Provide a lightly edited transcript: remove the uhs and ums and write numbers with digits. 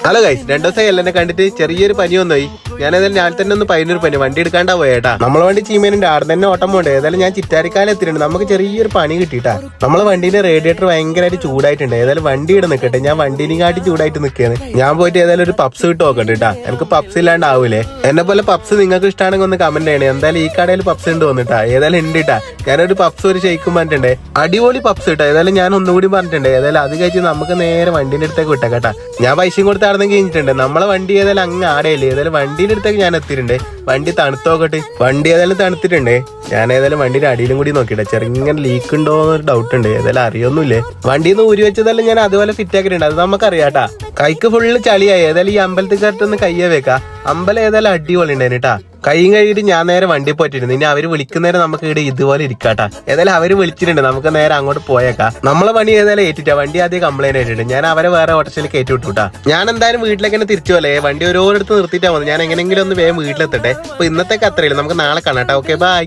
Hello guys, 2 ദിവസമായി എന്നെ കണ്ടിട്ട് ചെറിയൊരു പനി വന്നുപോയി. ഞാൻ ഏതായാലും ഞാൻ തന്നെ ഒന്ന് പതിനൊരു പനി വണ്ടി എടുക്കാണ്ടാ പോയേട്ടാ. നമ്മളെ വണ്ടി ചീമേനുണ്ട്, ആടെ തന്നെ ഓട്ടം പോണ്ട്. ഏതായാലും ഞാൻ ചിറ്റാരിക്കാലം എത്തിയിട്ടുണ്ട്. നമുക്ക് ചെറിയൊരു പണി കിട്ടിയിട്ടാ. നമ്മളെ വണ്ടീന്റെ റേഡിയേറ്റർ ഭയങ്കരമായിട്ട് ചൂടായിട്ടുണ്ട്. ഏതായാലും വണ്ടി ഇവിടെ നിൽക്കട്ടെ, ഞാൻ വണ്ടീനെക്കാട്ടി ചൂടായിട്ട് നിൽക്കുകയാണ്. ഞാൻ പോയിട്ട് ഏതായാലും ഒരു പപ്സ് കിട്ട് നോക്കട്ടെ കേട്ടാ. എനിക്ക് പപ്സ് ഇല്ലാണ്ടാവൂലേ. എന്നെ പോലെ പപ്സ് നിങ്ങൾക്ക് ഇഷ്ടമാണെങ്കിൽ ഒന്ന് കമന്റ് ചെയ്യണേ. എന്തായാലും ഈ കടയിൽ പപ്സ് ഉണ്ട് വന്നിട്ടാ, ഏതായാലും ഉണ്ട് കേട്ടാ. ഞാനൊരു പപ്സ് ഒരു ഷെയ്ക്കും പറഞ്ഞിട്ടുണ്ട്, അടിപൊളി പപ്സ് കിട്ടാ. ഏതായാലും ഞാൻ ഒന്നുകൂടി പറഞ്ഞിട്ടുണ്ട്. ഏതായാലും അത് കഴിച്ച് നമുക്ക് നേരെ വണ്ടീന്റെ അടുത്തേക്ക് വിട്ടാ കേട്ടാ. ഞാൻ പൈസയും കൊടുത്ത് ആടുന്നെങ്കിൽ കഴിഞ്ഞിട്ടുണ്ട്. നമ്മളെ വണ്ടി ഏതായാലും അങ്ങ് ആടെയല്ലേ. ഏതായാലും വണ്ടീന്റെ അടുത്തേക്ക് ഞാൻ എത്തിയിട്ടുണ്ട്. വണ്ടി തണുത്തോക്കട്ടെ. വണ്ടി ഏതായാലും തണുത്തിട്ടുണ്ട്. ഞാൻ ഏതായാലും വണ്ടിയുടെ അടിയിലും കൂടി നോക്കിട്ടെ, ചെറുങ്ങനെ ലീക്ക് ഉണ്ടോ എന്നൊരു ഡൗട്ട് ഉണ്ട്. ഏതായാലും അറിയൊന്നുമില്ലേ. വണ്ടിയിൽ നിന്ന് ഊരി വെച്ചതെല്ലാം ഞാൻ അതുപോലെ ഫിറ്റ് ആക്കിയിട്ടുണ്ട്. അത് നമുക്കറിയാട്ടാ. കൈക്ക് ഫുള്ള് ചളിയായി. ഏതായാലും ഈ അമ്പലത്തിൽ കയറ്റൊന്ന് കയ്യെ വെക്കാം. അമ്പലം ഏതായാലും അടിപൊളി ഉണ്ടായിട്ടാ. കൈയും കഴിയിട്ട് ഞാൻ നേരെ വണ്ടി പോയിട്ടിരുന്നു. ഇനി അവര് വിളിക്കുന്നേരം നമുക്ക് ഇവിടെ ഇതുപോലെ ഇരിക്കാട്ടാ. ഏതായാലും അവര് വിളിച്ചിട്ടുണ്ട്, നമുക്ക് നേരെ അങ്ങോട്ട് പോയേക്കാം. നമ്മളെ പണി ഏതായാലും ഏറ്റിട്ടാ. വണ്ടി ആദ്യം കംപ്ലൈന്റ് ആയിട്ടുണ്ട്. ഞാൻ അവരെ വേറെ ഓട്ടോയിൽ കയറ്റി വിട്ടുട്ടാ. ഞാൻ എന്തായാലും വീട്ടിലേക്ക് തന്നെ തിരിച്ചു പോലെ. വണ്ടി ഓരോരിടത്ത് നിർത്തിയിട്ടാ മതി. ഞാൻ എങ്ങനെയെങ്കിലും ഒന്ന് വേഗം വീട്ടിലെത്തട്ടെ. അപ്പൊ ഇന്നത്തേക്ക് അത്രയില്ല, നമുക്ക് നാളെ കാണാം. Okay, by.